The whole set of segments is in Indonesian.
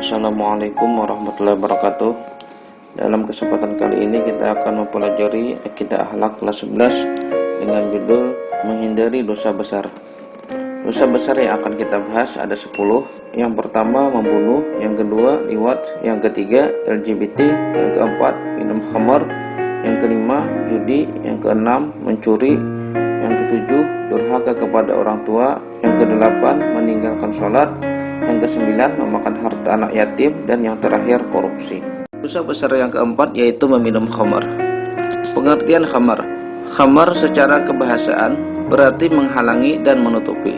Assalamualaikum warahmatullahi wabarakatuh. Dalam kesempatan kali ini kita akan mempelajari Akidah Akhlak kelas 11 dengan judul Menghindari Dosa Besar. Dosa besar yang akan kita bahas ada 10. Yang pertama membunuh, yang kedua liwat, yang ketiga LGBT, yang keempat minum khamar, yang kelima judi, yang keenam mencuri, yang ketujuh durhaka kepada orang tua, yang kedelapan meninggalkan sholat, yang kesembilan memakan harta anak yatim, dan yang terakhir korupsi. Dosa besar yang keempat yaitu meminum khamar. Pengertian khamar. Khamar secara kebahasaan berarti menghalangi dan menutupi.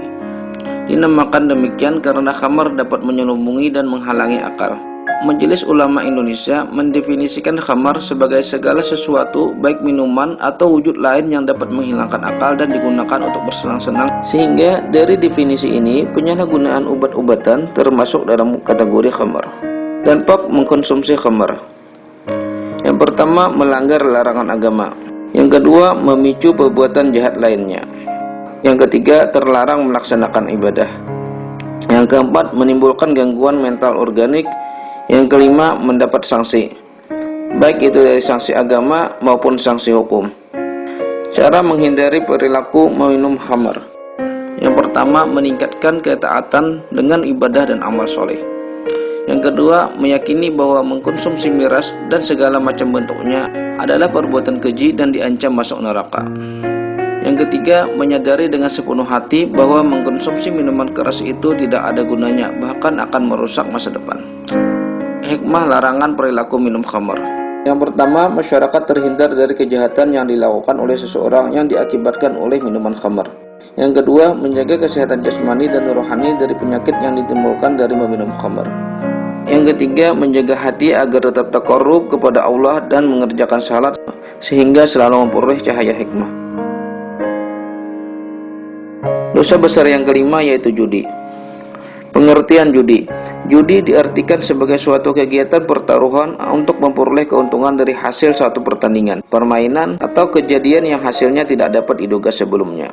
Dinamakan demikian karena khamar dapat menyelubungi dan menghalangi akal. Majelis Ulama Indonesia mendefinisikan khamar sebagai segala sesuatu baik minuman atau wujud lain yang dapat menghilangkan akal dan digunakan untuk bersenang-senang, sehingga dari definisi ini penyalahgunaan obat-obatan termasuk dalam kategori khamar. Dampak mengkonsumsi khamar. Yang pertama, melanggar larangan agama. Yang kedua, memicu perbuatan jahat lainnya. Yang ketiga, terlarang melaksanakan ibadah. Yang keempat, menimbulkan gangguan mental organik. Yang kelima, mendapat sanksi, baik itu dari sanksi agama maupun sanksi hukum. Cara menghindari perilaku meminum khamar. Yang pertama, meningkatkan ketaatan dengan ibadah dan amal soleh. Yang kedua, meyakini bahwa mengkonsumsi miras dan segala macam bentuknya adalah perbuatan keji dan diancam masuk neraka. Yang ketiga, menyadari dengan sepenuh hati bahwa mengkonsumsi minuman keras itu tidak ada gunanya, bahkan akan merusak masa depan. Hikmah larangan perilaku minum khamar. Yang pertama, masyarakat terhindar dari kejahatan yang dilakukan oleh seseorang yang diakibatkan oleh minuman khamar. Yang kedua, menjaga kesehatan jasmani dan rohani dari penyakit yang ditimbulkan dari meminum khamar. Yang ketiga, menjaga hati agar tetap taqarrub kepada Allah dan mengerjakan salat sehingga selalu memperoleh cahaya hikmah. Dosa besar yang kelima yaitu judi. Pengertian judi. Judi diartikan sebagai suatu kegiatan pertaruhan untuk memperoleh keuntungan dari hasil suatu pertandingan, permainan, atau kejadian yang hasilnya tidak dapat diduga sebelumnya.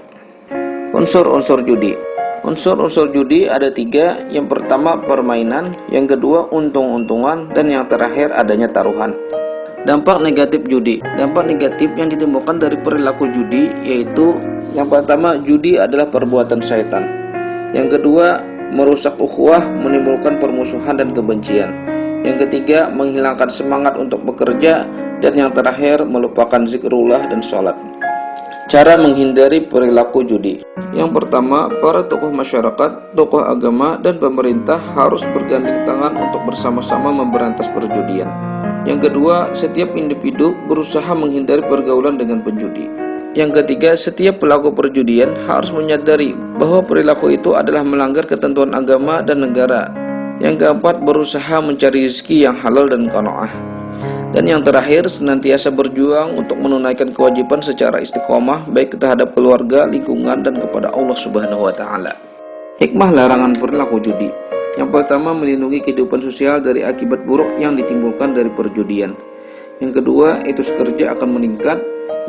Unsur-unsur judi. Unsur-unsur judi ada 3. Yang pertama permainan, yang kedua untung-untungan, dan yang terakhir adanya taruhan. Dampak negatif judi. Dampak negatif yang ditimbulkan dari perilaku judi yaitu yang pertama, judi adalah perbuatan syaitan. Yang kedua, merusak ukhuwah, menimbulkan permusuhan dan kebencian. Yang ketiga, menghilangkan semangat untuk bekerja, dan yang terakhir melupakan zikrullah dan sholat. Cara menghindari perilaku judi. Yang pertama, para tokoh masyarakat, tokoh agama, dan pemerintah harus bergandeng tangan untuk bersama-sama memberantas perjudian. Yang kedua, setiap individu berusaha menghindari pergaulan dengan penjudi. Yang ketiga, setiap pelaku perjudian harus menyadari bahwa perilaku itu adalah melanggar ketentuan agama dan negara. Yang keempat, berusaha mencari rezeki yang halal dan qanaah. Dan yang terakhir, senantiasa berjuang untuk menunaikan kewajiban secara istiqomah baik terhadap keluarga, lingkungan, dan kepada Allah Subhanahu wa taala. Hikmah larangan perilaku judi. Yang pertama, melindungi kehidupan sosial dari akibat buruk yang ditimbulkan dari perjudian. Yang kedua, etos kerja akan meningkat.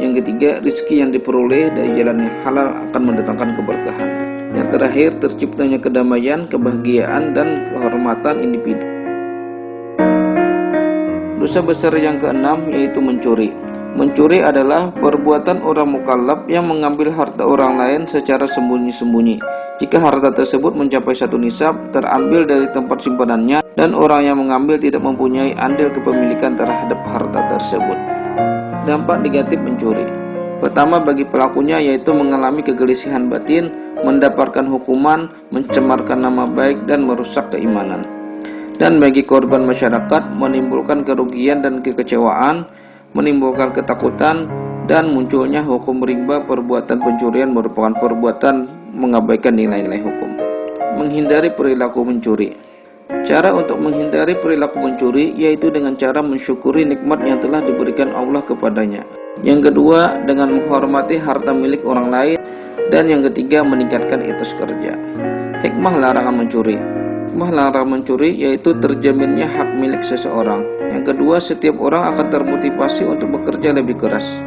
Yang ketiga, rezeki yang diperoleh dari jalan yang halal akan mendatangkan keberkahan. Yang terakhir, terciptanya kedamaian, kebahagiaan, dan kehormatan individu. Dosa besar yang keenam yaitu mencuri. Mencuri adalah perbuatan orang mukallaf yang mengambil harta orang lain secara sembunyi-sembunyi. Jika harta tersebut mencapai satu nisab, terambil dari tempat simpanannya, dan orang yang mengambil tidak mempunyai andil kepemilikan terhadap harta tersebut. Dampak negatif mencuri. Pertama, bagi pelakunya yaitu mengalami kegelisihan batin, mendapatkan hukuman, mencemarkan nama baik, dan merusak keimanan. Dan bagi korban masyarakat, menimbulkan kerugian dan kekecewaan, menimbulkan ketakutan, dan munculnya hukum rimba. Perbuatan pencurian merupakan perbuatan mengabaikan nilai-nilai hukum. Menghindari perilaku mencuri. Cara untuk menghindari perilaku mencuri yaitu dengan cara mensyukuri nikmat yang telah diberikan Allah kepadanya. Yang kedua, dengan menghormati harta milik orang lain. Dan yang ketiga, meningkatkan etos kerja. Hikmah larangan mencuri. Hikmah larangan mencuri yaitu terjaminnya hak milik seseorang. Yang kedua, setiap orang akan termotivasi untuk bekerja lebih keras.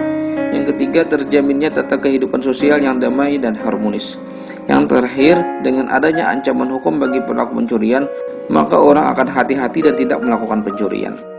Yang ketiga, terjaminnya tata kehidupan sosial yang damai dan harmonis. Yang terakhir, dengan adanya ancaman hukum bagi pelaku pencurian, maka orang akan hati-hati dan tidak melakukan pencurian.